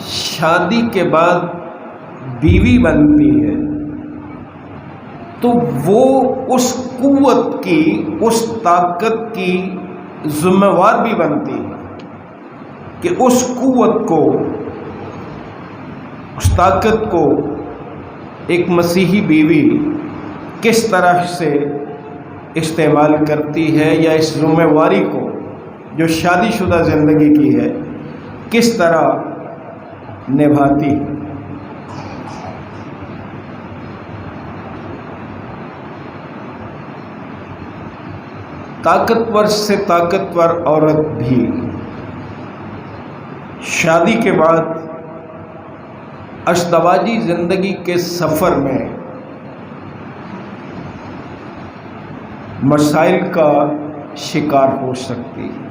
شادی کے بعد بیوی بنتی ہے تو وہ اس قوت کی، اس طاقت کی ذمہ وار بھی بنتی ہے کہ اس قوت کو، اس طاقت کو ایک مسیحی بیوی کس طرح سے استعمال کرتی ہے، یا اس ذمہ واری کو جو شادی شدہ زندگی کی ہے کس طرح نبھاتی ہے۔ طاقتور سے طاقتور عورت بھی شادی کے بعد ازدواجی زندگی کے سفر میں مسائل کا شکار ہو سکتی ہے۔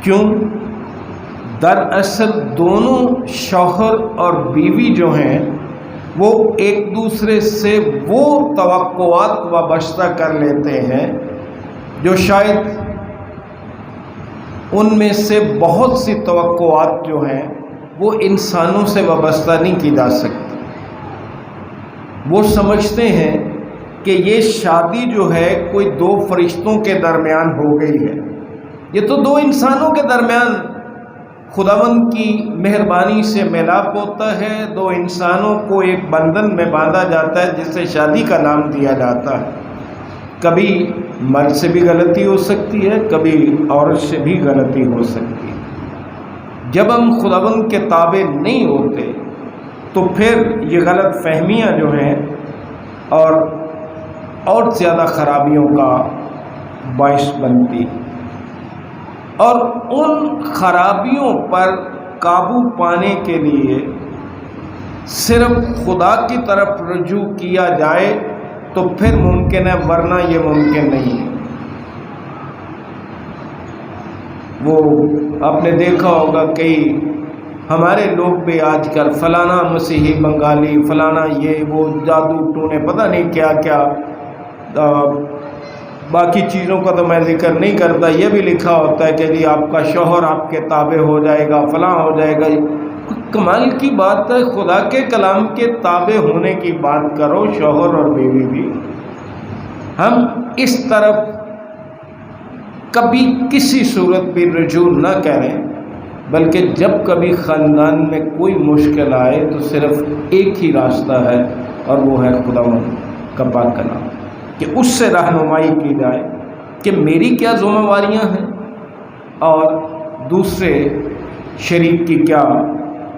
کیوں؟ دراصل دونوں شوہر اور بیوی جو ہیں وہ ایک دوسرے سے وہ توقعات وابستہ کر لیتے ہیں جو شاید ان میں سے بہت سی توقعات جو ہیں وہ انسانوں سے وابستہ نہیں کی جا سکتی۔ وہ سمجھتے ہیں کہ یہ شادی جو ہے کوئی دو فرشتوں کے درمیان ہو گئی ہے، یہ تو دو انسانوں کے درمیان خداوند کی مہربانی سے ملاپ ہوتا ہے، دو انسانوں کو ایک بندھن میں باندھا جاتا ہے جسے شادی کا نام دیا جاتا ہے۔ کبھی مرد سے بھی غلطی ہو سکتی ہے، کبھی عورت سے بھی غلطی ہو سکتی ہے۔ جب ہم خداوند کے تابع نہیں ہوتے تو پھر یہ غلط فہمیاں جو ہیں اور زیادہ خرابیوں کا باعث بنتی، اور ان خرابیوں پر قابو پانے کے لیے صرف خدا کی طرف رجوع کیا جائے تو پھر ممکن ہے، ورنہ یہ ممکن نہیں ہے۔ وہ آپ نے دیکھا ہوگا کئی ہمارے لوگ بھی آج کل فلانا مسیحی بنگالی، فلانا یہ وہ جادو ٹونے پتہ نہیں کیا کیا، باقی چیزوں کا تو میں ذکر نہیں کرتا، یہ بھی لکھا ہوتا ہے کہ جی آپ کا شوہر آپ کے تابع ہو جائے گا، فلاں ہو جائے گا۔ کمال کی بات ہے، خدا کے کلام کے تابع ہونے کی بات کرو، شوہر اور بیوی بھی۔ ہم اس طرف کبھی کسی صورت بھی رجوع نہ کریں، بلکہ جب کبھی خاندان میں کوئی مشکل آئے تو صرف ایک ہی راستہ ہے، اور وہ ہے خداوند کا پاک کلام، کہ اس سے رہنمائی کی جائے کہ میری کیا ذمہ واریاں ہیں اور دوسرے شریک کی کیا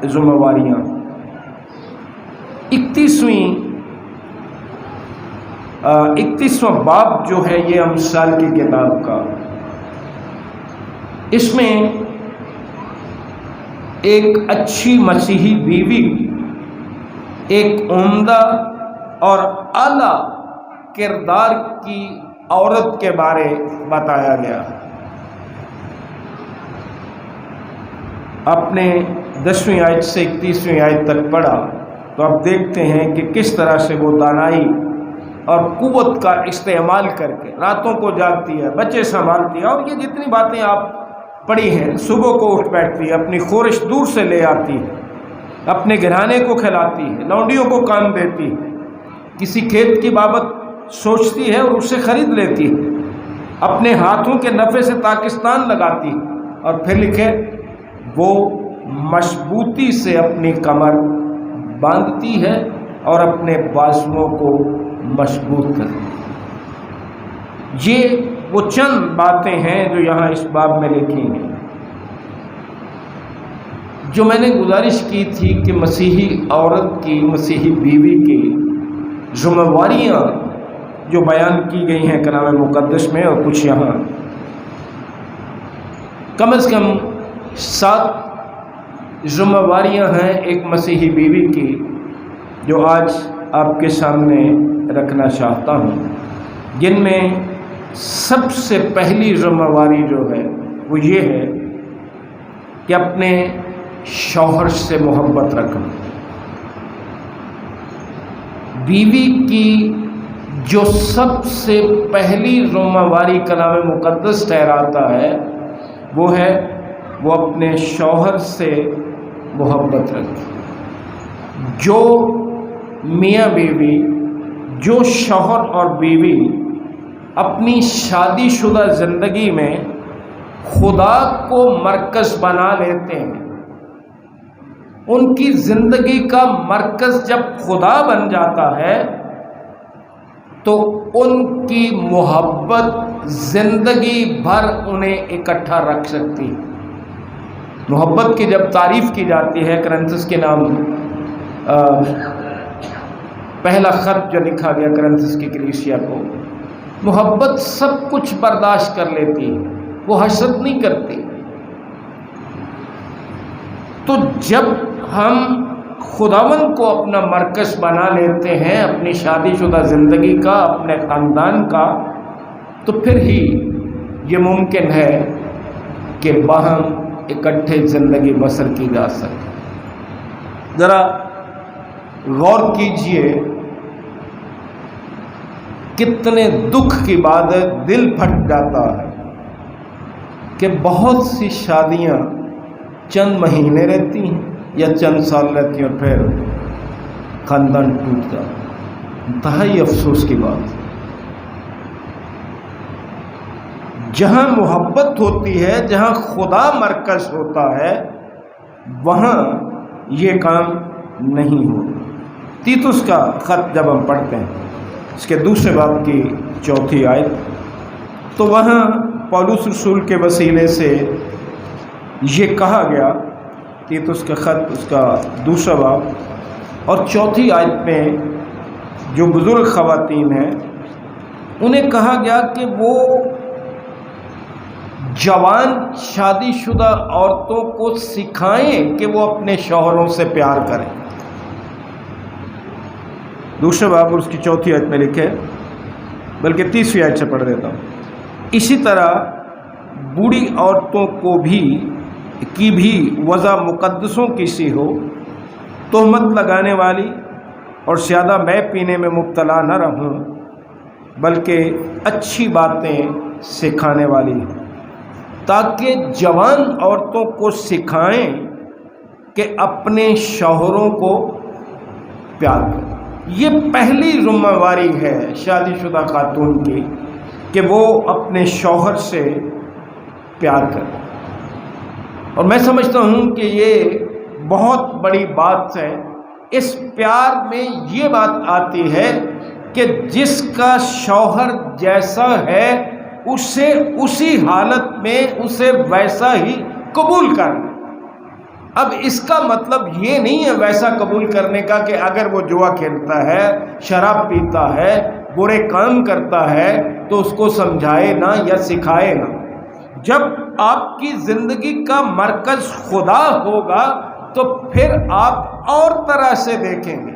ذمہ واریاں۔ 31واں باب جو ہے یہ امثال کی کتاب کا، اس میں ایک اچھی مسیحی بیوی، ایک عمدہ اور اعلیٰ کردار کی عورت کے بارے بتایا گیا۔ آپ نے 10ویں آیت سے 31ویں آیت تک پڑھا تو آپ دیکھتے ہیں کہ کس طرح سے وہ دانائی اور قوت کا استعمال کر کے راتوں کو جاگتی ہے، بچے سنبھالتی ہے، اور یہ جتنی باتیں آپ پڑھی ہیں، صبح کو اٹھ بیٹھتی ہے، اپنی خورش دور سے لے آتی ہے، اپنے گھرانے کو کھلاتی ہے، لونڈیوں کو کام دیتی ہے، کسی کھیت کی بابت سوچتی ہے اور اسے خرید لیتی ہے، اپنے ہاتھوں کے نفع سے پاکستان لگاتی ہے، اور پھر لکھے وہ مضبوطی سے اپنی کمر باندھتی ہے اور اپنے بازوؤں کو مضبوط کرتی ہے۔ یہ وہ چند باتیں ہیں جو یہاں اس باب میں لکھی ہیں۔ جو میں نے گزارش کی تھی کہ مسیحی عورت کی، مسیحی بیوی کی ذمہ واریاں جو بیان کی گئی ہیں کلام مقدس میں، اور کچھ یہاں کم از کم 7 ذمہ واریاں ہیں ایک مسیحی بیوی کی، جو آج آپ کے سامنے رکھنا چاہتا ہوں، جن میں سب سے پہلی ذمہ واری جو ہے وہ یہ ہے کہ اپنے شوہر سے محبت رکھنا۔ بیوی کی جو سب سے پہلی ذمہ واری کلام مقدس ٹھہراتا ہے وہ ہے وہ اپنے شوہر سے محبت رکھے۔ جو میاں بیوی، جو شوہر اور بیوی اپنی شادی شدہ زندگی میں خدا کو مرکز بنا لیتے ہیں، ان کی زندگی کا مرکز جب خدا بن جاتا ہے تو ان کی محبت زندگی بھر انہیں اکٹھا رکھ سکتی ہے۔ محبت کی جب تعریف کی جاتی ہے، کرنتھس کے نام پہلا خط جو لکھا گیا کرنتھس کی کلیسیا کو، محبت سب کچھ برداشت کر لیتی ہے، وہ حسد نہیں کرتی۔ تو جب ہم خداوند کو اپنا مرکز بنا لیتے ہیں اپنی شادی شدہ زندگی کا، اپنے خاندان کا، تو پھر ہی یہ ممکن ہے کہ باہم اکٹھے زندگی بسر کی جا سکے۔ ذرا غور کیجئے، کتنے دکھ کی بات ہے، دل پھٹ جاتا ہے کہ بہت سی شادیاں چند مہینے رہتی ہیں یا چند سال رہتی ہیں اور پھر خاندان ٹوٹ جاتا ہے۔ انتہائی افسوس کی بات۔ جہاں محبت ہوتی ہے، جہاں خدا مرکز ہوتا ہے، وہاں یہ کام نہیں ہوتا۔ تیتس کا خط جب ہم پڑھتے ہیں، اس کے دوسرے باب کی 4 آیت، تو وہاں پولس رسول کے وسیلے سے یہ کہا گیا، تیتس کا خط اس کا دوسرا باب اور 4 آیت میں جو بزرگ خواتین ہیں انہیں کہا گیا کہ وہ جوان شادی شدہ عورتوں کو سکھائیں کہ وہ اپنے شوہروں سے پیار کریں۔ دوسرے باب اور اس کی 4 آیت میں لکھے، بلکہ 30ویں آیت سے پڑھ دیتا ہوں۔ اسی طرح بوڑھی عورتوں کو بھی وضع مقدسوں کی سی ہو، تہمت لگانے والی اور زیادہ مے پینے میں مبتلا نہ رہوں، بلکہ اچھی باتیں سکھانے والی ہوں، تاکہ جوان عورتوں کو سکھائیں کہ اپنے شوہروں کو پیار کریں۔ یہ پہلی ذمہ داری ہے شادی شدہ خاتون کی کہ وہ اپنے شوہر سے پیار کرے، اور میں سمجھتا ہوں کہ یہ بہت بڑی بات ہے۔ اس پیار میں یہ بات آتی ہے کہ جس کا شوہر جیسا ہے اسے اسی حالت میں اسے ویسا ہی قبول کرنا۔ اب اس کا مطلب یہ نہیں ہے ویسا قبول کرنے کا کہ اگر وہ جوا کھیلتا ہے، شراب پیتا ہے، برے کام کرتا ہے تو اس کو سمجھائے نہ یا سکھائے نہ۔ جب آپ کی زندگی کا مرکز خدا ہوگا تو پھر آپ اور طرح سے دیکھیں گے۔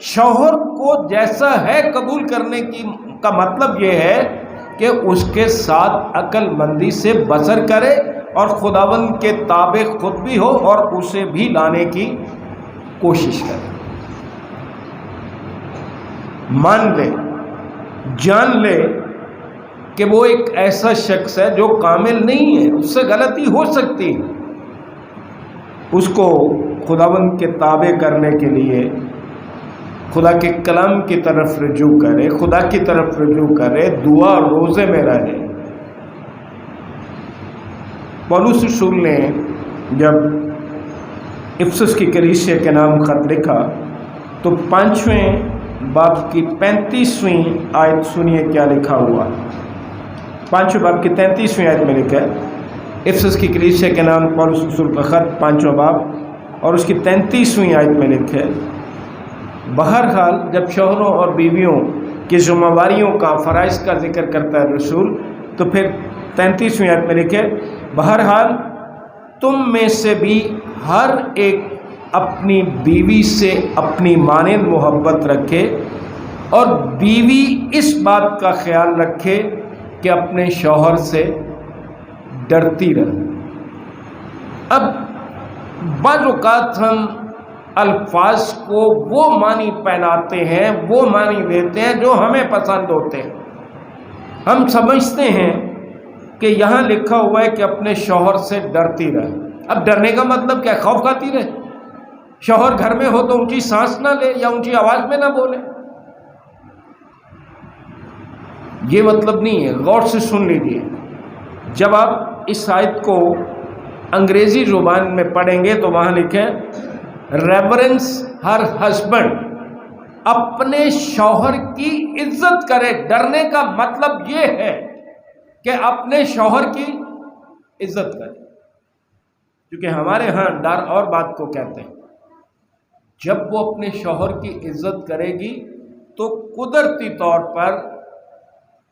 شوہر کو جیسا ہے قبول کرنے کا مطلب یہ ہے کہ اس کے ساتھ عقل مندی سے بسر کرے اور خداوند کے تابع خود بھی ہو اور اسے بھی لانے کی کوشش کرے۔ مان لے، جان لے کہ وہ ایک ایسا شخص ہے جو کامل نہیں ہے، اس سے غلطی ہو سکتی ہے۔ اس کو خداوند کے تابع کرنے کے لیے خدا کے کلام کی طرف رجوع کرے، خدا کی طرف رجوع کرے، دعا روزے میں رہے۔ پولس رسول نے جب افسس کی کلیسیا کے نام خط لکھا تو 5ویں باب کی 35ویں آیت سنیے کیا لکھا ہوا۔ 5ویں باب کی 33ویں آیت میں لکھا ہے، افسس کی کلیسیا کے نام پولس رسول کا خط 5واں باب اور اس کی 33ویں آیت میں لکھا ہے، بہرحال جب شوہروں اور بیویوں کی ذمہ داریوں کا، فرائض کا ذکر کرتا ہے رسول، تو پھر 33ویں آیت میں لکھے، بہرحال تم میں سے بھی ہر ایک اپنی بیوی سے اپنی مانند محبت رکھے اور بیوی اس بات کا خیال رکھے کہ اپنے شوہر سے ڈرتی رہے۔ اب بعض اوقات ہم الفاظ کو وہ معنی پہناتے ہیں، وہ معنی دیتے ہیں جو ہمیں پسند ہوتے ہیں۔ ہم سمجھتے ہیں کہ یہاں لکھا ہوا ہے کہ اپنے شوہر سے ڈرتی رہے. اب ڈرنے کا مطلب کیا؟ خوف کھاتی رہے. شوہر گھر میں ہو تو اونچی سانس نہ لے یا اونچی آواز میں نہ بولے، یہ مطلب نہیں ہے. غور سے سن لیجیے. جب آپ اس آیت کو انگریزی زبان میں پڑھیں گے تو وہاں لکھے ریورنس ہر ہسبینڈ، اپنے شوہر کی عزت کرے. ڈرنے کا مطلب یہ ہے کہ اپنے شوہر کی عزت کرے. کیونکہ ہمارے ہاں ڈر اور بات کو کہتے ہیں. جب وہ اپنے شوہر کی عزت کرے گی تو قدرتی طور پر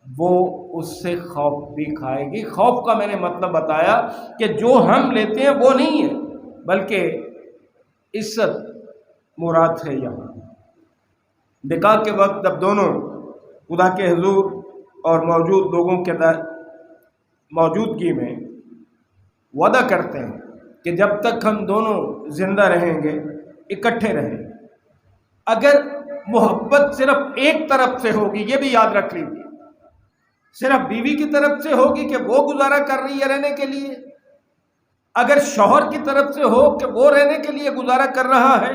وہ اس سے خوف بھی کھائے گی. خوف کا میں نے مطلب بتایا کہ جو ہم لیتے ہیں وہ نہیں ہے، بلکہ عزت مراد ہے. یہاں نکاح کے وقت جب دونوں خدا کے حضور اور موجود لوگوں کے موجودگی میں وعدہ کرتے ہیں کہ جب تک ہم دونوں زندہ رہیں گے اکٹھے رہیں. اگر محبت صرف ایک طرف سے ہوگی، یہ بھی یاد رکھ لیجیے، صرف بیوی کی طرف سے ہوگی کہ وہ گزارا کر رہی ہے رہنے کے لیے، اگر شوہر کی طرف سے ہو کہ وہ رہنے کے لیے گزارا کر رہا ہے،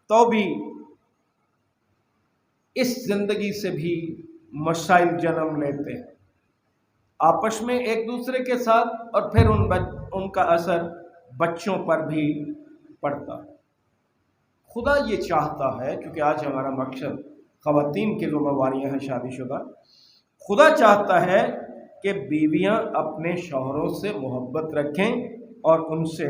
تو بھی اس زندگی سے بھی مسائل جنم لیتے ہیں آپس میں ایک دوسرے کے ساتھ، اور پھر ان کا اثر بچوں پر بھی پڑتا ہے. خدا یہ چاہتا ہے، کیونکہ آج ہمارا مقصد خواتین کی ذمہ داریاں ہیں شادی شدہ، خدا چاہتا ہے کہ بیویاں اپنے شوہروں سے محبت رکھیں اور ان سے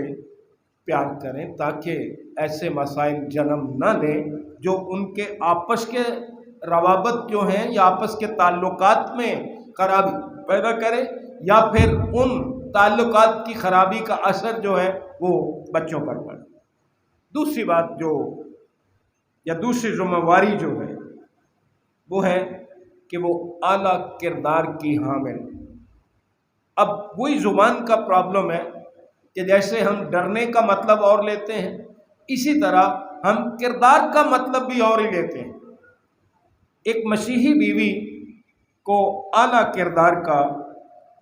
پیار کریں، تاکہ ایسے مسائل جنم نہ لیں جو ان کے آپس کے روابط جو ہیں یا آپس کے تعلقات میں خرابی پیدا کرے، یا پھر ان تعلقات کی خرابی کا اثر جو ہے وہ بچوں پر پڑے. دوسری بات یا دوسری ذمہ داری جو ہے وہ ہے کہ وہ اعلیٰ کردار کی حامل. اب وہی زبان کا پرابلم ہے کہ جیسے ہم ڈرنے کا مطلب اور لیتے ہیں، اسی طرح ہم کردار کا مطلب بھی اور ہی لیتے ہیں. ایک مسیحی بیوی کو اعلیٰ کردار کا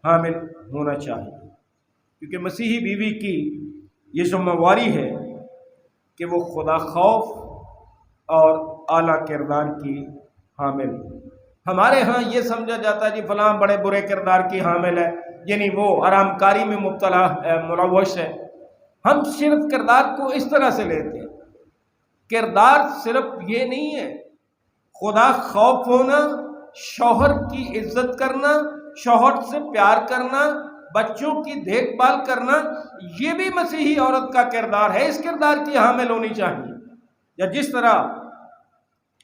حامل ہونا چاہیے، کیونکہ مسیحی بیوی کی یہ ذمہ داری ہے کہ وہ خدا خوف اور اعلیٰ کردار کی حامل. ہمارے ہاں یہ سمجھا جاتا ہے جی فلاں بڑے برے کردار کی حامل ہے، یعنی وہ حرام کاری میں مبتلا ملوث ہے. ہم صرف کردار کو اس طرح سے لیتے ہیں. کردار صرف یہ نہیں ہے، خدا خوف ہونا، شوہر کی عزت کرنا، شوہر سے پیار کرنا، بچوں کی دیکھ بھال کرنا، یہ بھی مسیحی عورت کا کردار ہے. اس کردار کی حامل ہونی چاہیے. یا جس طرح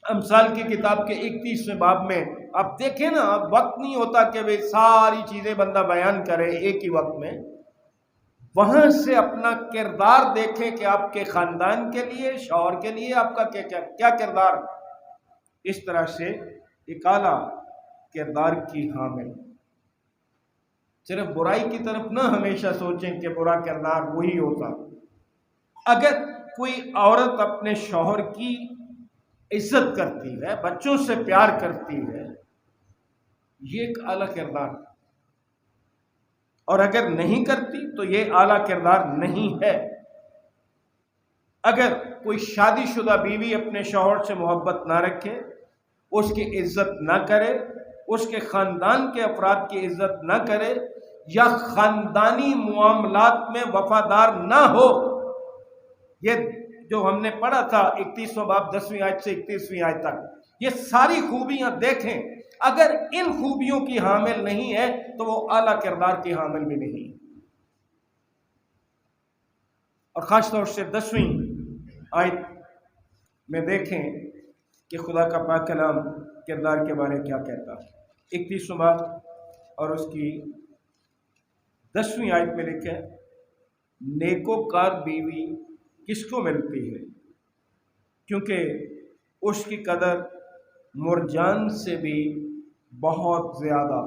امثال کی کتاب کے 31ویں باب میں آپ دیکھیں نا، وقت نہیں ہوتا کہ وہ ساری چیزیں بندہ بیان کرے ایک ہی وقت میں. وہاں سے اپنا کردار دیکھیں کہ آپ کے خاندان کے لیے، شوہر کے لیے آپ کا کیا کردار. اس طرح سے ایک اعلیٰ کردار کی حامل. صرف برائی کی طرف نہ ہمیشہ سوچیں کہ برا کردار وہی ہوتا. اگر کوئی عورت اپنے شوہر کی عزت کرتی ہے، بچوں سے پیار کرتی ہے، یہ ایک اعلیٰ کردار. اور اگر نہیں کرتی تو یہ اعلیٰ کردار نہیں ہے. اگر کوئی شادی شدہ بیوی اپنے شوہر سے محبت نہ رکھے، اس کی عزت نہ کرے، اس کے خاندان کے افراد کی عزت نہ کرے، یا خاندانی معاملات میں وفادار نہ ہو، یہ جو ہم نے پڑھا تھا 31واں باب 10ویں آیت سے 31ویں آیت تک، یہ ساری خوبیاں دیکھیں. اگر ان خوبیوں کی حامل نہیں ہے تو وہ اعلیٰ کردار کی حامل بھی نہیں. اور خاص طور سے 10ویں آیت میں دیکھیں کہ خدا کا پاک کلام کردار کے بارے کیا کہتا ہے. 31واں باب اور اس کی 10ویں آیت میں لکھے، نیکوکار بیوی کس کو ملتی ہے، کیونکہ اس کی قدر مرجان سے بھی بہت زیادہ.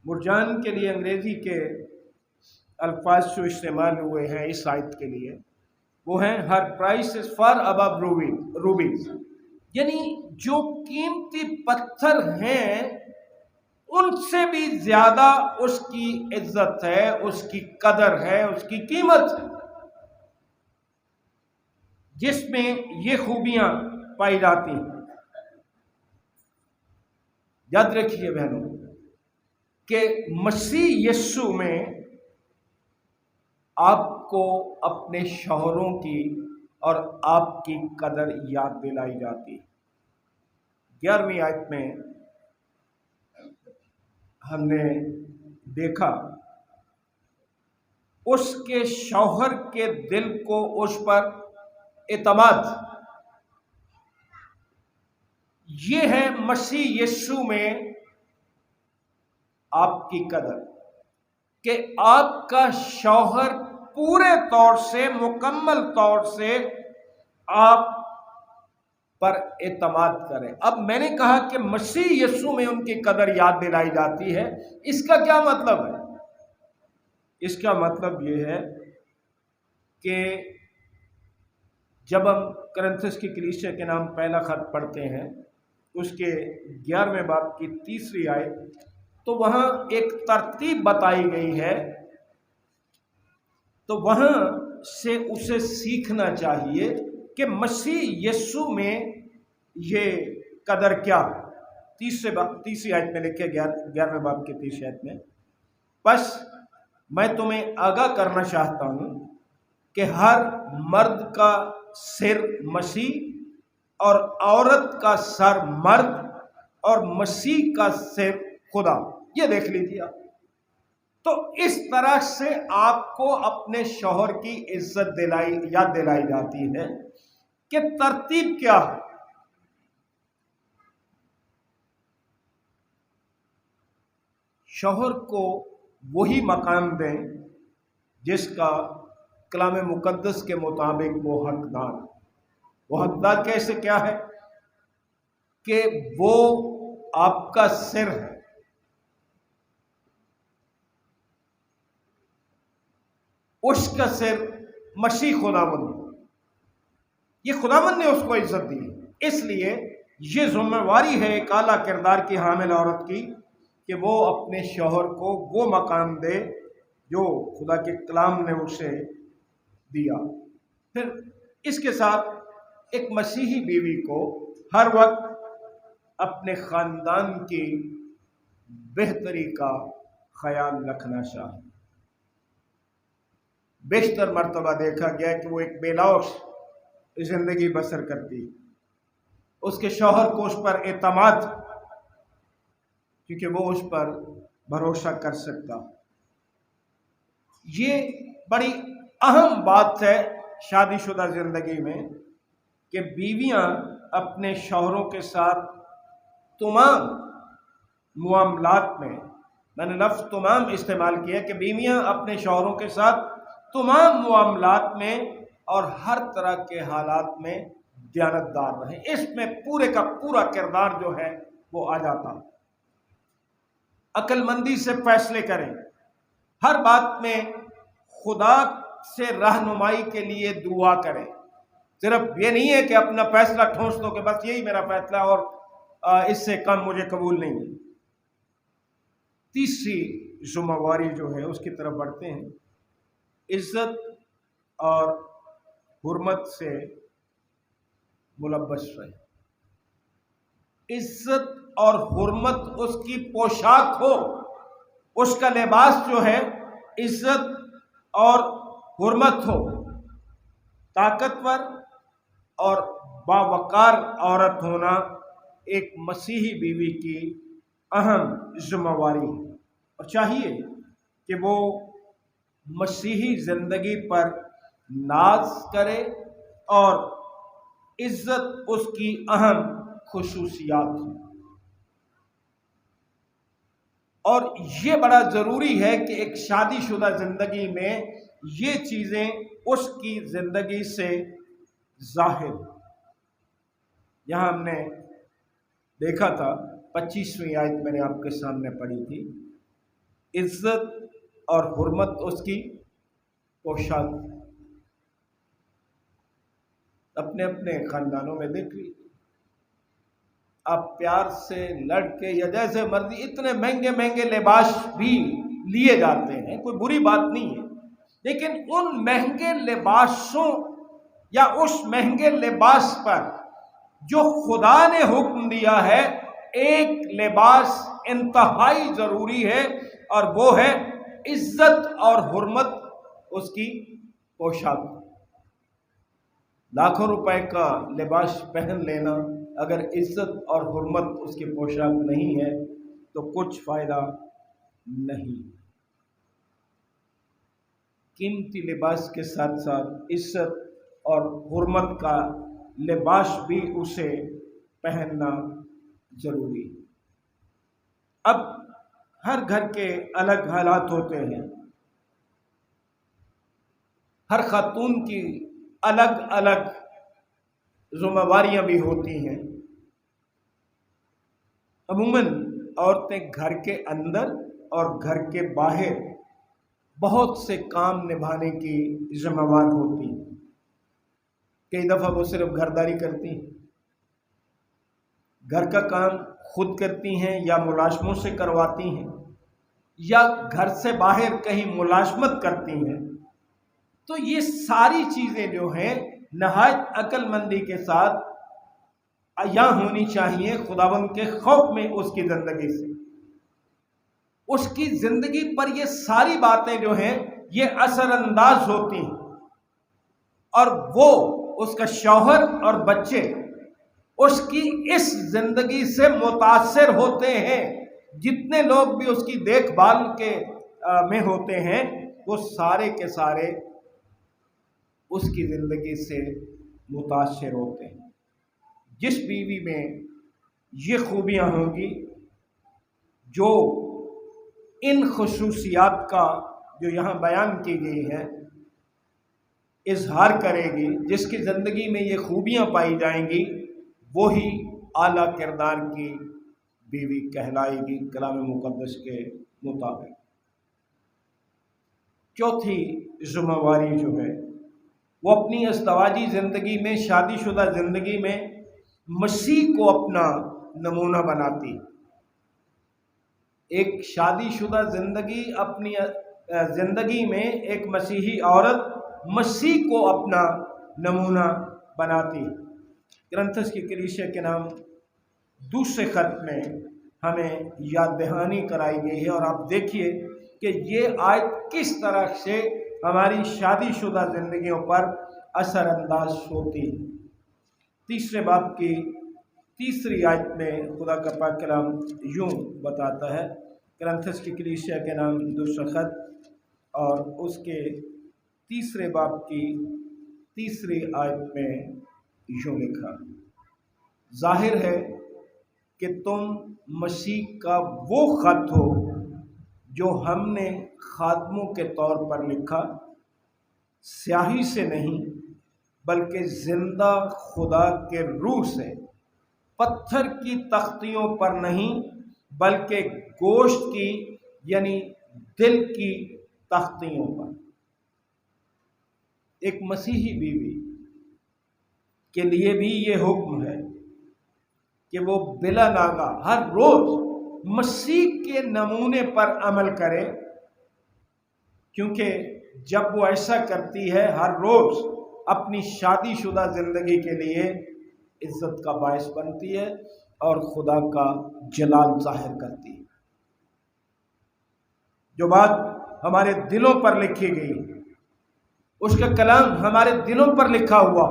مرجان کے لیے انگریزی کے الفاظ جو استعمال ہوئے ہیں اس آیت کے لیے وہ ہیں ہر پرائس از فار ابو روبیز، یعنی جو قیمتی پتھر ہیں ان سے بھی زیادہ اس کی عزت ہے، اس کی قدر ہے، اس کی قیمت ہے، جس میں یہ خوبیاں پائی جاتی ہیں۔ یاد رکھیے بہنوں کہ مسیح یسوع میں آپ کو اپنے شوہروں کی اور آپ کی قدر یاد دلائی جاتی ہے۔ 11ویں آیت میں ہم نے دیکھا اس کے شوہر کے دل کو اس پر اعتماد، یہ ہے مسیح یسوع میں آپ کی قدر، کہ آپ کا شوہر پورے طور سے، مکمل طور سے آپ پر اعتماد کرے۔ اب میں نے کہا کہ مسیح یسوع میں ان کی قدر یاد دلائی جاتی ہے، اس کا کیا مطلب ہے؟ اس کا مطلب یہ ہے کہ جب ہم کرنتھس کی کلیسیا کے نام پہلا خط پڑھتے ہیں، اس کے 11ویں باب کی 3 آیت، تو وہاں ایک ترتیب بتائی گئی ہے، تو وہاں سے اسے سیکھنا چاہیے کہ مسیح یسوع میں یہ قدر کیا۔ 3 آیت میں لکھے، 11ویں باب کی 3 آیت میں، بس میں تمہیں آگاہ کرنا چاہتا ہوں کہ ہر مرد کا سر مسیح اور عورت کا سر مرد اور مسیح کا سر خدا۔ یہ دیکھ لیجیے آپ۔ تو اس طرح سے آپ کو اپنے شوہر کی عزت یاد دلائی جاتی ہے کہ ترتیب کیا ہے۔ شوہر کو وہی مقام دیں جس کا کلام مقدس کے مطابق وہ حقدار۔ وہ حقدار کیسے کیا ہے؟ کہ وہ آپ کا سر ہے۔ اس کا سر مسیح خداوند، یہ خداوند نے اس کو عزت دی، اس لیے یہ ذمہ داری ہے ایک اعلیٰ کردار کی حامل عورت کی کہ وہ اپنے شوہر کو وہ مقام دے جو خدا کے کلام نے اسے دیا۔ پھر اس کے ساتھ ایک مسیحی بیوی کو ہر وقت اپنے خاندان کی بہتری کا خیال رکھنا چاہیے۔ بیشتر مرتبہ دیکھا گیا کہ وہ ایک بے لوث زندگی بسر کرتی، اس کے شوہر کو اس پر اعتماد، کیونکہ وہ اس پر بھروسہ کر سکتا۔ یہ بڑی اہم بات ہے شادی شدہ زندگی میں کہ بیویاں اپنے شوہروں کے ساتھ تمام معاملات میں نے لفظ تمام استعمال کیا کہ بیویاں اپنے شوہروں کے ساتھ تمام معاملات میں اور ہر طرح کے حالات میں دیانتدار رہیں۔ اس میں پورے کا پورا کردار جو ہے وہ آ جاتا۔ عقل مندی سے فیصلے کریں، ہر بات میں خدا سے رہنمائی کے لیے دعا کریں۔ صرف یہ نہیں ہے کہ اپنا فیصلہ ٹھونس دو کہ بس یہی میرا فیصلہ اور اس سے کم مجھے قبول نہیں ہے۔ تیسری ذمہ داری جو ہے اس کی طرف بڑھتے ہیں۔ عزت اور حرمت سے ملبس رہے۔ عزت اور حرمت اس کی پوشاک ہو، اس کا لباس جو ہے عزت اور حرمت ہو۔ طاقتور اور باوقار عورت ہونا ایک مسیحی بیوی کی اہم ذمہ داری ہے، اور چاہیے کہ وہ مسیحی زندگی پر ناز کرے اور عزت اس کی اہم خصوصیات ہیں۔ اور یہ بڑا ضروری ہے کہ ایک شادی شدہ زندگی میں یہ چیزیں اس کی زندگی سے ظاہر۔ یہاں ہم نے دیکھا تھا 25ویں آیت میں نے آپ کے سامنے پڑھی تھی، عزت اور حرمت اس کی پوشاک۔ اپنے اپنے خاندانوں میں دیکھ لی، آپ پیار سے لڑ کے یا جیسے مرضی، اتنے مہنگے مہنگے لباس بھی لیے جاتے ہیں، کوئی بری بات نہیں ہے، لیکن ان مہنگے لباسوں یا اس مہنگے لباس پر جو خدا نے حکم دیا ہے، ایک لباس انتہائی ضروری ہے، اور وہ ہے عزت اور حرمت اس کی پوشاک۔ لاکھوں روپے کا لباس پہن لینا اگر عزت اور حرمت اس کی پوشاک نہیں ہے تو کچھ فائدہ نہیں۔ قیمتی لباس کے ساتھ ساتھ عزت اور حرمت کا لباس بھی اسے پہننا ضروری۔ اب ہر گھر کے الگ حالات ہوتے ہیں، ہر خاتون کی الگ الگ ذمہ داریاں بھی ہوتی ہیں۔ عموماً عورتیں گھر کے اندر اور گھر کے باہر بہت سے کام نبھانے کی ذمہ دار ہوتی ہیں۔ کئی دفعہ وہ صرف گھرداری کرتی ہیں، گھر کا کام خود کرتی ہیں یا ملازموں سے کرواتی ہیں، یا گھر سے باہر کہیں ملازمت کرتی ہیں۔ تو یہ ساری چیزیں جو ہیں نہایت عقل مندی کے ساتھ عیاں ہونی چاہیے خداوند کے خوف میں اس کی زندگی سے۔ اس کی زندگی پر یہ ساری باتیں جو ہیں یہ اثر انداز ہوتی ہیں، اور وہ اس کا شوہر اور بچے اس کی اس زندگی سے متاثر ہوتے ہیں۔ جتنے لوگ بھی اس کی دیکھ بھال کے میں ہوتے ہیں وہ سارے کے سارے اس کی زندگی سے متاثر ہوتے ہیں۔ جس بیوی میں یہ خوبیاں ہوں گی، جو ان خصوصیات کا جو یہاں بیان کی گئی ہے اظہار کرے گی، جس کی زندگی میں یہ خوبیاں پائی جائیں گی، وہی اعلیٰ کردار کی بیوی کہلائے گی کلام مقدس کے مطابق۔ چوتھی ذمہ داری جو ہے وہ اپنی ازدواجی زندگی میں، شادی شدہ زندگی میں مسیح کو اپنا نمونہ بناتی۔ ایک شادی شدہ زندگی اپنی زندگی میں ایک مسیحی عورت مسیح کو اپنا نمونہ بناتی۔ کرنتھس کی کلیسیا کے نام دوسرے خط میں ہمیں یاد دہانی کرائی گئی ہے، اور آپ دیکھیے کہ یہ آیت کس طرح سے ہماری شادی شدہ زندگیوں پر اثر انداز ہوتی ہے۔ تیسرے باب کی تیسری آیت میں خدا کا پاک کلام یوں بتاتا ہے، کرنتھس کی کلیسیا کے نام دوسرا خط اور اس کے تیسرے باب کی تیسری آیت میں یوں لکھا، ظاہر ہے کہ تم مسیح کا وہ خط ہو جو ہم نے خادموں کے طور پر لکھا، سیاہی سے نہیں بلکہ زندہ خدا کے روح سے، پتھر کی تختیوں پر نہیں بلکہ گوشت کی یعنی دل کی تختیوں پر۔ ایک مسیحی بیوی کے لیے بھی یہ حکم ہے کہ وہ بلا ناغہ ہر روز مسیح کے نمونے پر عمل کرے، کیونکہ جب وہ ایسا کرتی ہے ہر روز اپنی شادی شدہ زندگی کے لیے عزت کا باعث بنتی ہے اور خدا کا جلال ظاہر کرتی ہے۔ جو بات ہمارے دلوں پر لکھی گئی، اس کا کلام ہمارے دلوں پر لکھا ہوا،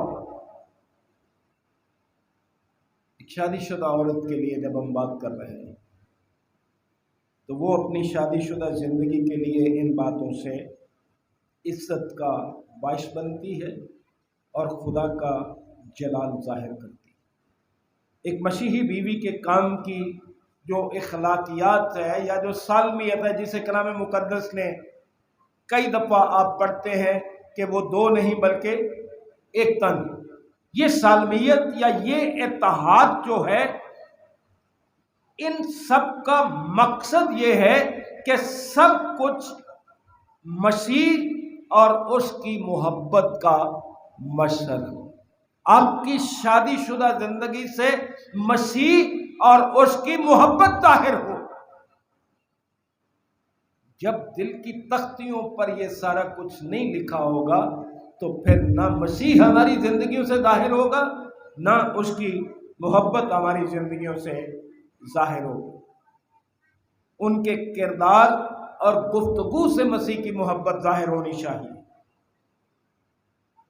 ایک شادی شدہ عورت کے لیے جب ہم بات کر رہے ہیں تو وہ اپنی شادی شدہ زندگی کے لیے ان باتوں سے عزت کا باعث بنتی ہے اور خدا کا جلال ظاہر کرتی ہے۔ ایک مسیحی بیوی کے کام کی جو اخلاقیات ہے یا جو سالمیت ہے، جسے کلام مقدس نے کئی دفعہ آپ پڑھتے ہیں کہ وہ دو نہیں بلکہ ایک تن، یہ سالمیت یا یہ اتحاد جو ہے، ان سب کا مقصد یہ ہے کہ سب کچھ مسیح اور اس کی محبت کا مظہر ہو۔ آپ کی شادی شدہ زندگی سے مسیح اور اس کی محبت ظاہر ہو۔ جب دل کی تختیوں پر یہ سارا کچھ نہیں لکھا ہوگا تو پھر نہ مسیح ہماری زندگیوں سے ظاہر ہوگا، نہ اس کی محبت ہماری زندگیوں سے ظاہر ہوگی۔ ان کے کردار اور گفتگو سے مسیح کی محبت ظاہر ہونی چاہیے۔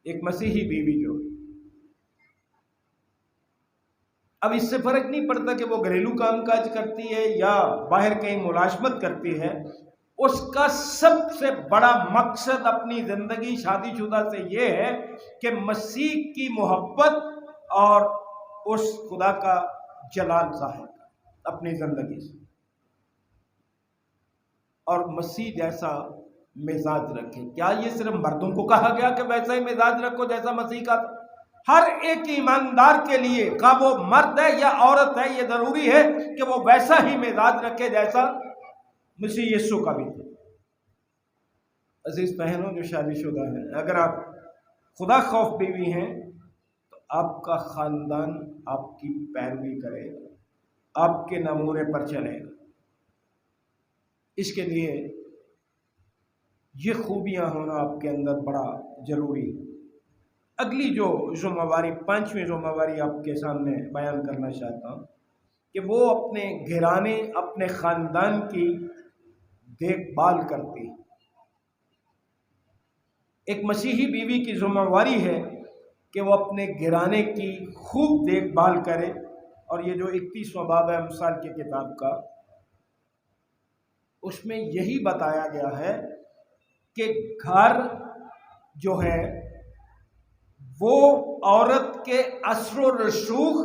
ایک مسیحی بیوی جو اب اس سے فرق نہیں پڑتا کہ وہ گھریلو کام کاج کرتی ہے یا باہر کہیں ملازمت کرتی ہے، اس کا سب سے بڑا مقصد اپنی زندگی شادی شدہ سے یہ ہے کہ مسیح کی محبت اور اس خدا کا جلال ظاہر اپنی زندگی سے، اور مسیح جیسا مزاج رکھے۔ کیا یہ صرف مردوں کو کہا گیا کہ ویسا ہی مزاج رکھو جیسا مسیح کا تھا؟ ہر ایک ایماندار کے لیے، خواہ وہ مرد ہے یا عورت ہے، یہ ضروری ہے کہ وہ ویسا ہی مزاج رکھے جیسا مسیح یسوع کا بھی تھا۔ عزیز بہنوں جو شادی شدہ ہیں، اگر آپ خدا خوف بیوی ہیں تو آپ کا خاندان آپ کی پیروی کرے گا، آپ کے نمونے پر چلے گا۔ اس کے لیے یہ خوبیاں ہونا آپ کے اندر بڑا ضروری ہے۔ اگلی جو ذمہ داری، پانچویں ذمہ داری آپ کے سامنے بیان کرنا چاہتا ہوں کہ وہ اپنے گھرانے، اپنے خاندان کی دیکھ بھال کرتی ہے۔ ایک مسیحی بیوی کی ذمہ داری ہے کہ وہ اپنے گھرانے کی خوب دیکھ بھال کرے، اور یہ جو 31واں باب ہے امثال کی کتاب کا، اس میں یہی بتایا گیا ہے کہ گھر جو ہے وہ عورت کے اثر و رسوخ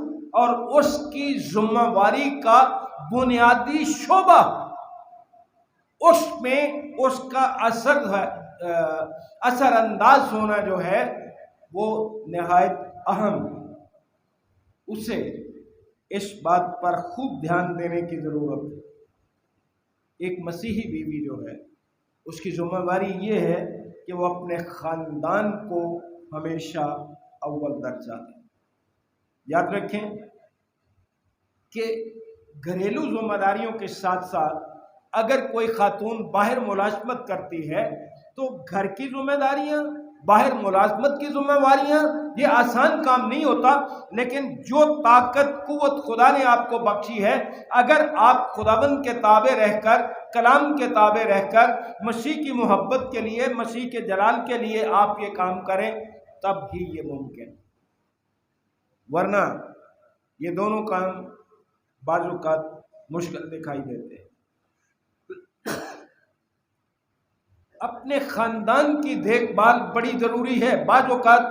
اور اس کی ذمہ داری کا بنیادی شعبہ، اس میں اس کا اثر انداز ہونا جو ہے وہ نہایت اہم ہے۔ اسے اس بات پر خوب دھیان دینے کی ضرورت ہے۔ ایک مسیحی بیوی جو ہے اس کی ذمہ داری یہ ہے کہ وہ اپنے خاندان کو ہمیشہ اول درجہ دے۔ یاد رکھیں کہ گھریلو ذمہ داریوں کے ساتھ ساتھ اگر کوئی خاتون باہر ملازمت کرتی ہے تو گھر کی ذمہ داریاں، باہر ملازمت کی ذمہ داریاں، یہ آسان کام نہیں ہوتا، لیکن جو طاقت قوت خدا نے آپ کو بخشی ہے، اگر آپ خداوند کے تابع رہ کر، کلام کے تابع رہ کر مسیح کی محبت کے لیے، مسیح کے جلال کے لیے آپ یہ کام کریں، تب ہی یہ ممکن، ورنہ یہ دونوں کام بعض اوقات مشکل دکھائی دیتے ہیں۔ اپنے خاندان کی دیکھ بھال بڑی ضروری ہے۔ بعض اوقات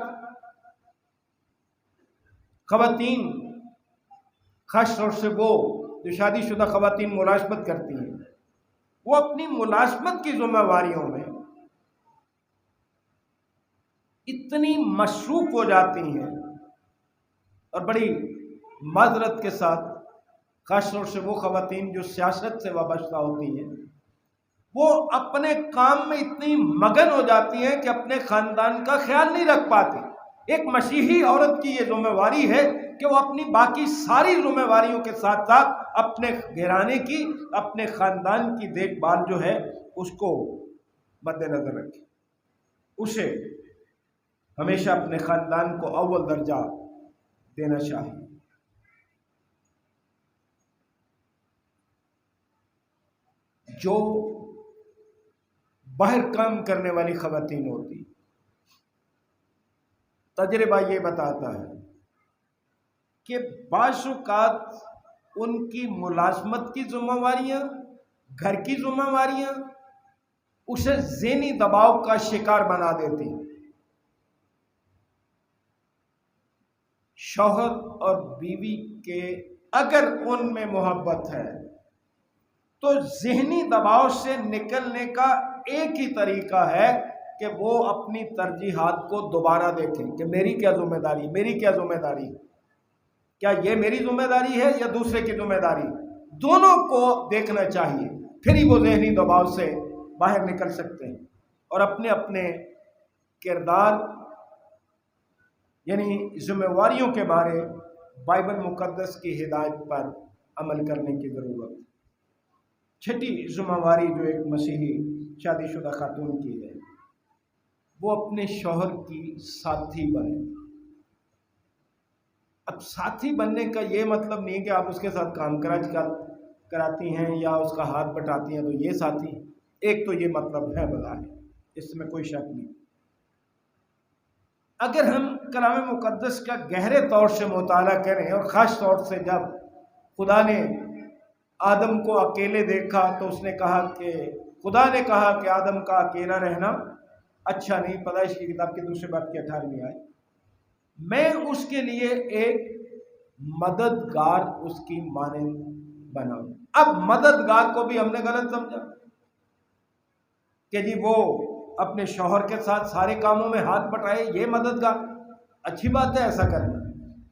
خواتین، خاص طور سے وہ جو شادی شدہ خواتین ملازمت کرتی ہیں، وہ اپنی ملازمت کی ذمہ داریوں میں اتنی مصروف ہو جاتی ہیں، اور بڑی معذرت کے ساتھ خاص طور سے وہ خواتین جو سیاست سے وابستہ ہوتی ہیں، وہ اپنے کام میں اتنی مگن ہو جاتی ہیں کہ اپنے خاندان کا خیال نہیں رکھ پاتی۔ ایک مسیحی عورت کی یہ ذمہ داری ہے کہ وہ اپنی باقی ساری ذمہ داریوں کے ساتھ ساتھ اپنے گھرانے کی، اپنے خاندان کی دیکھ بھال جو ہے اس کو مد نظر رکھے۔ اسے ہمیشہ اپنے خاندان کو اول درجہ دینا چاہیے۔ جو باہر کام کرنے والی خواتین ہوتی، تجربہ یہ بتاتا ہے کہ بعض اوقات ان کی ملازمت کی ذمہ داریاں، گھر کی ذمہ داریاں اسے ذہنی دباؤ کا شکار بنا دیتی۔ شوہر اور بیوی کے اگر ان میں محبت ہے تو ذہنی دباؤ سے نکلنے کا ایک ہی طریقہ ہے کہ وہ اپنی ترجیحات کو دوبارہ دیکھیں کہ میری کیا ذمہ داری، میری کیا ذمہ داری، کیا یہ میری ذمہ داری ہے یا دوسرے کی ذمہ داری، دونوں کو دیکھنا چاہیے، پھر ہی وہ ذہنی دباؤ سے باہر نکل سکتے ہیں اور اپنے اپنے کردار یعنی ذمہ داریوں کے بارے بائبل مقدس کی ہدایت پر عمل کرنے کی ضرورت ہے۔ چھٹی ذمہ داری جو ایک مسیحی شادی شدہ خاتون کی ہے، وہ اپنے شوہر کی ساتھی بنے۔ اب ساتھی بننے کا یہ مطلب نہیں کہ آپ اس کے ساتھ کام کاج کراتی ہیں یا اس کا ہاتھ بٹاتی ہیں تو یہ ساتھی، ایک تو یہ مطلب ہے بظاہر، اس میں کوئی شک نہیں۔ اگر ہم کلام مقدس کا گہرے طور سے مطالعہ کریں، اور خاص طور سے جب خدا نے آدم کو اکیلے دیکھا تو اس نے کہا کہ خدا نے کہا کہ آدم کا اکیلا رہنا اچھا نہیں، پیدائش کی کتاب کے 2 باب کی 18ویں آیت، میں اس کے لیے ایک مددگار اس کی مانند بناؤں۔ اب مددگار کو بھی ہم نے غلط سمجھا کہ جی وہ اپنے شوہر کے ساتھ سارے کاموں میں ہاتھ بٹائے، یہ مددگار، اچھی بات ہے ایسا کرنا،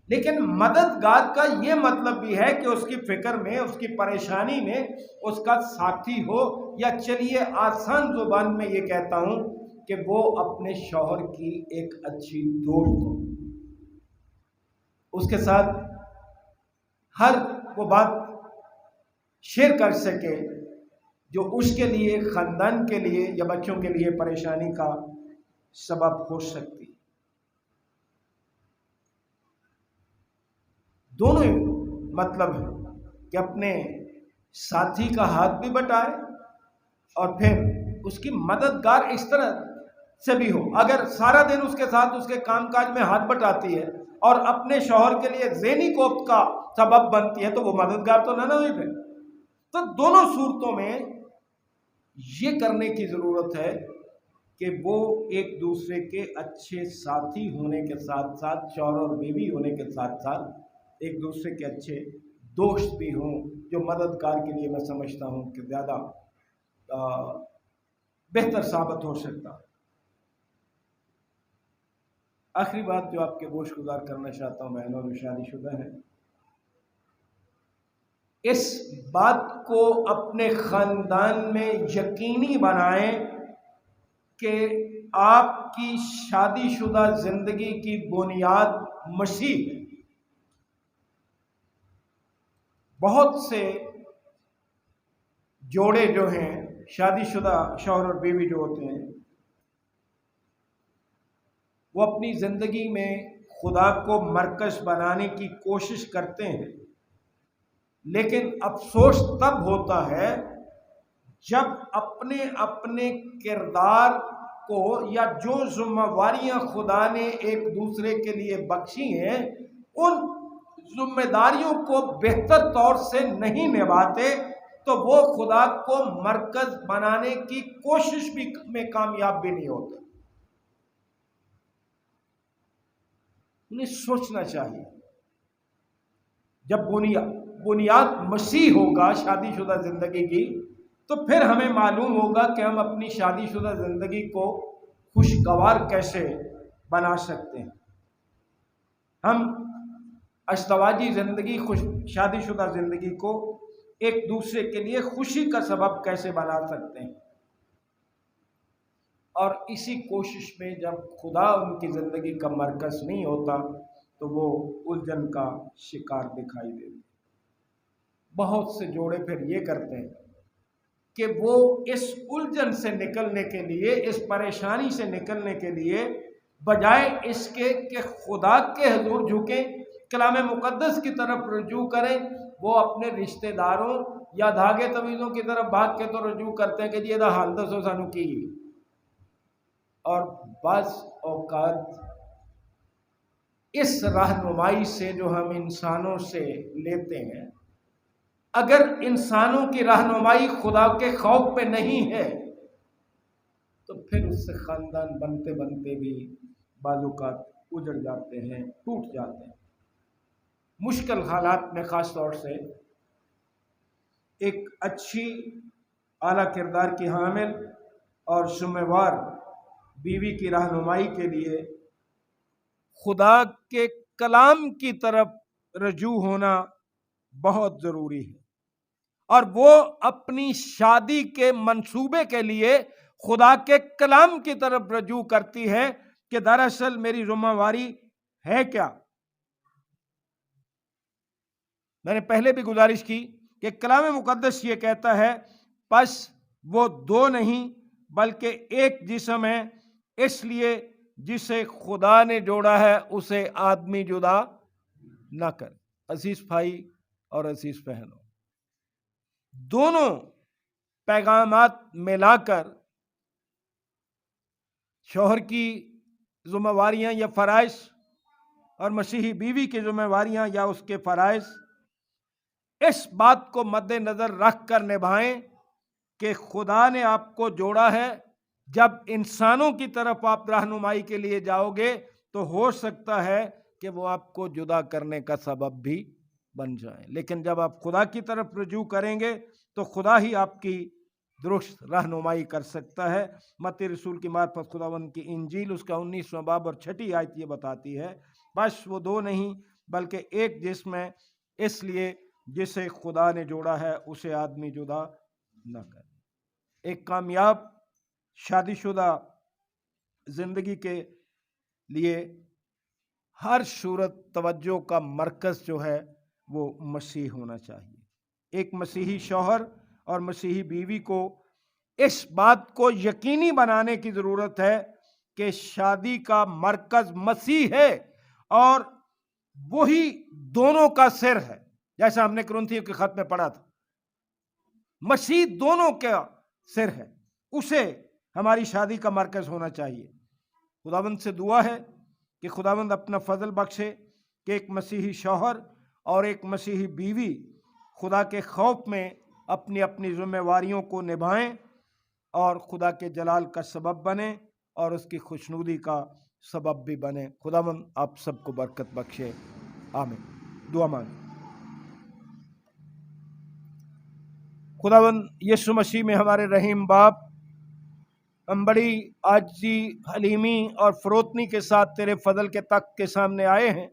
لیکن مددگار کا یہ مطلب بھی ہے کہ اس کی فکر میں، اس کی پریشانی میں اس کا ساتھی ہو، یا چلیے آسان زبان میں یہ کہتا ہوں کہ وہ اپنے شوہر کی ایک اچھی دوست ہو، اس کے ساتھ ہر وہ بات شیئر کر سکے جو اس کے لیے، خاندان کے لیے یا بچوں کے لیے پریشانی کا سبب ہو سکتی۔ دونوں مطلب ہے کہ اپنے ساتھی کا ہاتھ بھی بٹائے اور پھر اس کی مددگار اس طرح سے بھی ہو۔ اگر سارا دن اس کے ساتھ اس کے کام کاج میں ہاتھ بٹاتی ہے اور اپنے شوہر کے لیے ذہنی کوفت کا سبب بنتی ہے تو وہ مددگار تو نہ ہوئی پھر۔ تو دونوں صورتوں میں یہ کرنے کی ضرورت ہے کہ وہ ایک دوسرے کے اچھے ساتھی ہونے کے ساتھ ساتھ، شوہر اور بیوی ہونے کے ساتھ ساتھ ایک دوسرے کے اچھے دوست بھی ہوں، جو مددگار کے لیے میں سمجھتا ہوں کہ زیادہ بہتر ثابت ہو سکتا۔ آخری بات جو آپ کے گوش گزار کرنا چاہتا ہوں، بہنوں جو شادی شدہ ہیں، اس بات کو اپنے خاندان میں یقینی بنائیں کہ آپ کی شادی شدہ زندگی کی بنیاد مسیح ہے۔ بہت سے جوڑے جو ہیں، شادی شدہ شوہر اور بیوی جو ہوتے ہیں، وہ اپنی زندگی میں خدا کو مرکز بنانے کی کوشش کرتے ہیں، لیکن افسوس تب ہوتا ہے جب اپنے اپنے کردار کو یا جو ذمہ داریاں خدا نے ایک دوسرے کے لیے بخشی ہیں، ان ذمہ داریوں کو بہتر طور سے نہیں نبھاتے تو وہ خدا کو مرکز بنانے کی کوشش بھی میں کامیاب بھی نہیں ہوتے۔ انہیں سوچنا چاہیے، جب بنیاد مسیح ہوگا شادی شدہ زندگی کی، تو پھر ہمیں معلوم ہوگا کہ ہم اپنی شادی شدہ زندگی کو خوشگوار کیسے بنا سکتے ہیں، ہم ازدواجی زندگی، شادی شدہ زندگی کو ایک دوسرے کے لیے خوشی کا سبب کیسے بنا سکتے ہیں۔ اور اسی کوشش میں جب خدا ان کی زندگی کا مرکز نہیں ہوتا تو وہ الجھن کا شکار دکھائی دیتے۔ بہت سے جوڑے پھر یہ کرتے ہیں کہ وہ اس الجھن سے نکلنے کے لیے، اس پریشانی سے نکلنے کے لیے، بجائے اس کے کہ خدا کے حضور جھکیں، کلام مقدس کی طرف رجوع کریں، وہ اپنے رشتہ داروں یا دھاگے تویزوں کی طرف بھاگ کے تو رجوع کرتے ہیں کہ جی یہ حال دسو سانو کی۔ اور بعض اوقات اس رہنمائی سے جو ہم انسانوں سے لیتے ہیں، اگر انسانوں کی رہنمائی خدا کے خوف پہ نہیں ہے تو پھر اس سے خاندان بنتے بنتے بھی بعض اوقات اجڑ جاتے ہیں، ٹوٹ جاتے ہیں۔ مشکل حالات میں خاص طور سے ایک اچھی اعلیٰ کردار کی حامل اور ذمہ دار بیوی کی رہنمائی کے لیے خدا کے کلام کی طرف رجوع ہونا بہت ضروری ہے، اور وہ اپنی شادی کے منصوبے کے لیے خدا کے کلام کی طرف رجوع کرتی ہے کہ دراصل میری ذمہ داری ہے کیا۔ میں نے پہلے بھی گزارش کی کہ کلام مقدس یہ کہتا ہے پس وہ دو نہیں بلکہ ایک جسم ہے، اس لیے جسے خدا نے جوڑا ہے اسے آدمی جدا نہ کرے۔ عزیز بھائی اور عزیز بہنوں، دونوں پیغامات ملا کر شوہر کی ذمہ داریاں یا فرائض اور مسیحی بیوی کی ذمہ داریاں یا اس کے فرائض اس بات کو مد نظر رکھ کر نبھائیں کہ خدا نے آپ کو جوڑا ہے۔ جب انسانوں کی طرف آپ رہنمائی کے لیے جاؤ گے تو ہو سکتا ہے کہ وہ آپ کو جدا کرنے کا سبب بھی بن جائیں، لیکن جب آپ خدا کی طرف رجوع کریں گے تو خدا ہی آپ کی درست رہنمائی کر سکتا ہے۔ متی رسول کی معرفت خداوند کی انجیل اس کا 19واں باب اور 6 آیت یہ بتاتی ہے بس وہ دو نہیں بلکہ ایک جسم ہے، اس لیے جسے خدا نے جوڑا ہے اسے آدمی جدا نہ کرے۔ ایک کامیاب شادی شدہ زندگی کے لیے ہر صورت توجہ کا مرکز جو ہے وہ مسیح ہونا چاہیے۔ ایک مسیحی شوہر اور مسیحی بیوی کو اس بات کو یقینی بنانے کی ضرورت ہے کہ شادی کا مرکز مسیح ہے اور وہی دونوں کا سر ہے، جیسا ہم نے کرنتھیوں کے خط میں پڑھا تھا۔ مسیح دونوں کا سر ہے، اسے ہماری شادی کا مرکز ہونا چاہیے۔ خداوند سے دعا ہے کہ خداوند اپنا فضل بخشے کہ ایک مسیحی شوہر اور ایک مسیحی بیوی خدا کے خوف میں اپنی اپنی ذمہ داریوں کو نبھائیں اور خدا کے جلال کا سبب بنیں اور اس کی خوشنودی کا سبب بھی بنے۔ خداوند آپ سب کو برکت بخشے، آمین۔ دعا مانگیں۔ خداوند یسوع مسیح میں ہمارے رحیم باپ، ہم بڑی عاجزی، حلیمی اور فروتنی کے ساتھ تیرے فضل کے تخت کے سامنے آئے ہیں،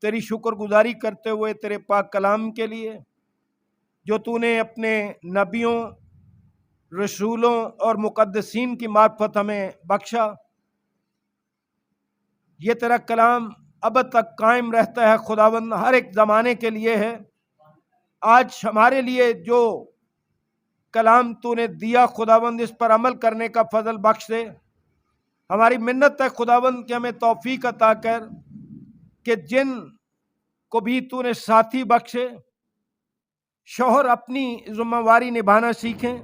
تیری شکر گزاری کرتے ہوئے تیرے پاک کلام کے لیے جو تو نے اپنے نبیوں، رسولوں اور مقدسین کی معرفت ہمیں بخشا۔ یہ تیرا کلام اب تک قائم رہتا ہے خداوند، ہر ایک زمانے کے لیے ہے۔ آج ہمارے لیے جو کلام تو نے دیا خداوند اس پر عمل کرنے کا فضل بخش دے۔ ہماری منت ہے خداوند کہ ہمیں توفیق عطا کر کہ جن کو بھی تو نے ساتھی بخشے، شوہر اپنی ذمہ داری نبھانا سیکھیں،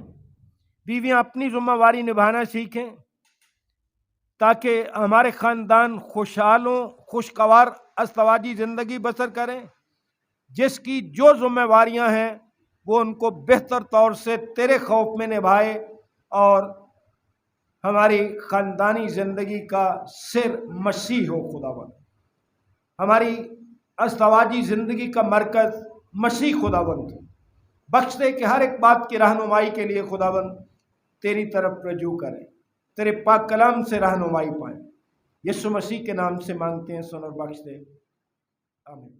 بیویاں اپنی ذمہ داری نبھانا سیکھیں، تاکہ ہمارے خاندان خوشحالوں، خوشگوار ازدواجی زندگی بسر کریں۔ جس کی جو ذمہ داریاں ہیں وہ ان کو بہتر طور سے تیرے خوف میں نبھائے اور ہماری خاندانی زندگی کا سر مسیح ہو خداوند۔ ہماری ازدواجی زندگی کا مرکز مسیح خداوند بخش دے کہ ہر ایک بات کی رہنمائی کے لیے خداوند تیری طرف رجوع کریں، تیرے پاک کلام سے رہنمائی پائیں۔ یسوع مسیح کے نام سے مانگتے ہیں، سن اور بخش دے، آمین۔